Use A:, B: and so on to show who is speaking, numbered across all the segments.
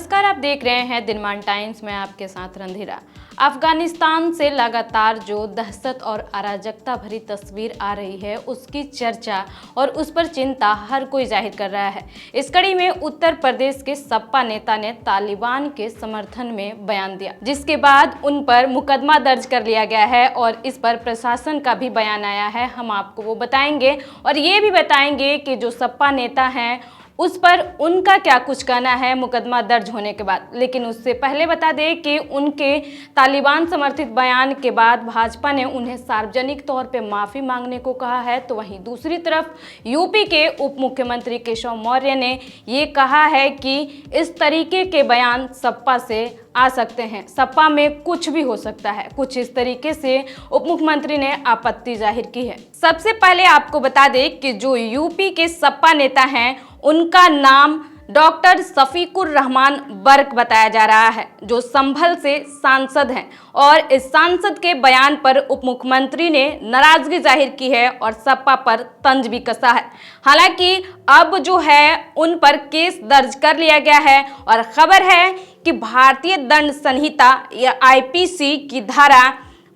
A: नमस्कार, आप देख रहे हैं दिनमान टाइम्स में आपके साथ रणधीरा। अफगानिस्तान से लगातार जो दहशत और अराजकता भरी तस्वीर आ रही है, उसकी चर्चा और उस पर चिंता हर कोई जाहिर कर रहा है। इस कड़ी में उत्तर प्रदेश के सपा नेता ने तालिबान के समर्थन में बयान दिया, जिसके बाद उन पर मुकदमा दर्ज कर लिया गया है और इस पर प्रशासन का भी बयान आया है। हम आपको वो बताएंगे और ये भी बताएंगे कि जो सपा नेता हैं उस पर उनका क्या कुछ कहना है मुकदमा दर्ज होने के बाद। लेकिन उससे पहले बता दें कि उनके तालिबान समर्थित बयान के बाद भाजपा ने उन्हें सार्वजनिक तौर पे माफ़ी मांगने को कहा है, तो वहीं दूसरी तरफ यूपी के उप मुख्यमंत्री केशव मौर्य ने ये कहा है कि इस तरीके के बयान सपा से आ सकते हैं, सपा में कुछ भी हो सकता है। कुछ इस तरीके से उप मुख्यमंत्री ने आपत्ति जाहिर की है। सबसे पहले आपको बता दें कि जो यूपी के सपा नेता हैं उनका नाम डॉक्टर शफीकुर रहमान बर्क बताया जा रहा है, जो संभल से सांसद हैं और इस सांसद के बयान पर उप मुख्यमंत्री ने नाराजगी जाहिर की है और सपा पर तंज भी कसा है। हालांकि अब जो है उन पर केस दर्ज कर लिया गया है और खबर है कि भारतीय दंड संहिता या आईपीसी की धारा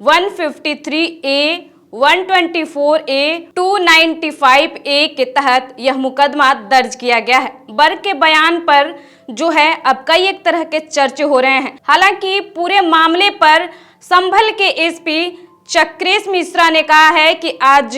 A: 153A 124A 295A के तहत यह मुकदमा दर्ज किया गया है। बर्क के बयान पर जो है अब कई एक तरह के चर्चे हो रहे हैं। हालांकि पूरे मामले पर संभल के एसपी चक्रेश मिश्रा ने कहा है कि आज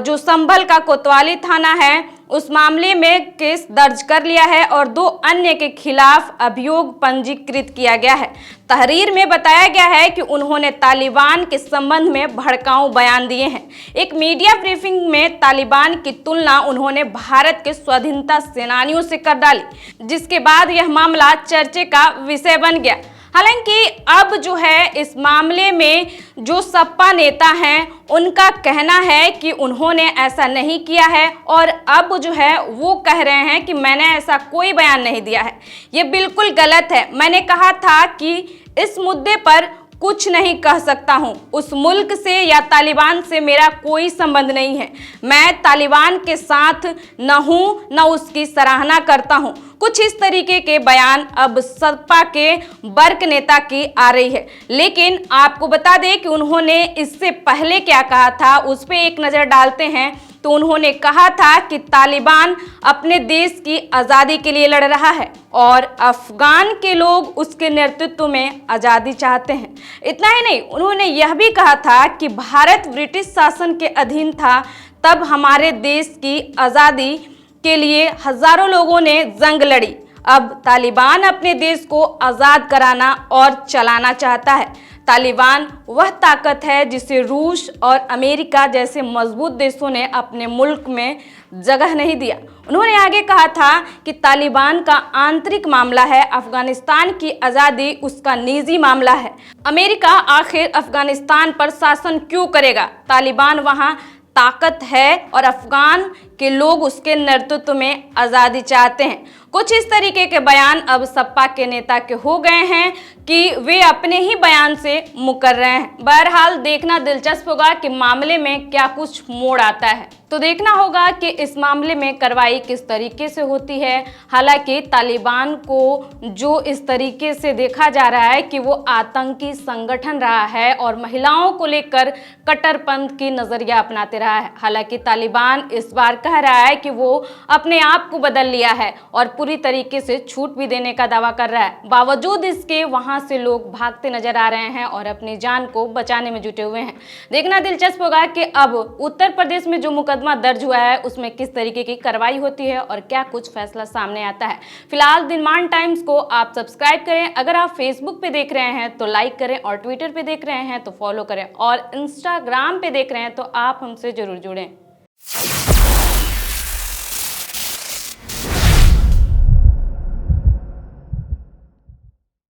A: जो संभल का कोतवाली थाना है उस मामले में केस दर्ज कर लिया है और 2 अन्य के खिलाफ अभियोग पंजीकृत किया गया है। तहरीर में बताया गया है कि उन्होंने तालिबान के संबंध में भड़काऊ बयान दिए हैं। एक मीडिया ब्रीफिंग में तालिबान की तुलना उन्होंने भारत के स्वाधीनता सेनानियों से कर डाली, जिसके बाद यह मामला चर्चे का विषय बन गया। हालांकि अब जो है इस मामले में जो सपा नेता हैं उनका कहना है कि उन्होंने ऐसा नहीं किया है और अब जो है वो कह रहे हैं कि मैंने ऐसा कोई बयान नहीं दिया है, ये बिल्कुल गलत है। मैंने कहा था कि इस मुद्दे पर कुछ नहीं कह सकता हूं, उस मुल्क से या तालिबान से मेरा कोई संबंध नहीं है। मैं तालिबान के साथ न हूं न उसकी सराहना करता हूं। कुछ इस तरीके के बयान अब सपा के बर्क नेता की आ रही है। लेकिन आपको बता दें कि उन्होंने इससे पहले क्या कहा था, उस पर एक नज़र डालते हैं। तो उन्होंने कहा था कि तालिबान अपने देश की आज़ादी के लिए लड़ रहा है और अफगान के लोग उसके नेतृत्व में आज़ादी चाहते हैं। इतना ही नहीं, उन्होंने यह भी कहा था कि भारत ब्रिटिश शासन के अधीन था, तब हमारे देश की आज़ादी के लिए हजारों लोगों ने जंग लड़ी। अब तालिबान अपने देश को आज़ाद कराना और चलाना चाहता है। तालिबान वह ताकत है जिसे रूस और अमेरिका जैसे मजबूत देशों ने अपने मुल्क में जगह नहीं दिया। उन्होंने आगे कहा था कि तालिबान का आंतरिक मामला है, अफगानिस्तान की आज़ादी उसका निजी मामला है। अमेरिका आखिर अफगानिस्तान पर शासन क्यों करेगा? तालिबान वहाँ ताकत है और अफगान के लोग उसके नेतृत्व में आज़ादी चाहते हैं। कुछ इस तरीके के बयान अब सपा के नेता के हो गए हैं कि वे अपने ही बयान से मुकर रहे हैं। बहरहाल देखना दिलचस्प होगा कि मामले में क्या कुछ मोड़ आता है, तो देखना होगा कि इस मामले में कार्रवाई किस तरीके से होती है। हालांकि तालिबान को जो इस तरीके से देखा जा रहा है कि वो आतंकी संगठन रहा है और महिलाओं को लेकर कट्टरपंथ की नजरिया अपनाते रहा है। हालांकि तालिबान इस बार कह रहा है कि वो अपने आप को बदल लिया है और पूरी तरीके से छूट भी देने का दावा कर रहा है। बावजूद इसके वहां से लोग भागते नजर आ रहे हैं और अपनी जान को बचाने में जुटे हुए हैं। देखना दिलचस्प होगा कि अब उत्तर प्रदेश में जो मुकदमा दर्ज हुआ है उसमें किस तरीके की कार्रवाई होती है और क्या कुछ फैसला सामने आता है। फिलहाल दिनमान टाइम्स को आप सब्सक्राइब करें, अगर आप फेसबुक पे देख रहे हैं तो लाइक करें और ट्विटर पे देख रहे हैं तो फॉलो करें और इंस्टाग्राम पे देख रहे हैं तो आप हमसे जरूर जुड़ें।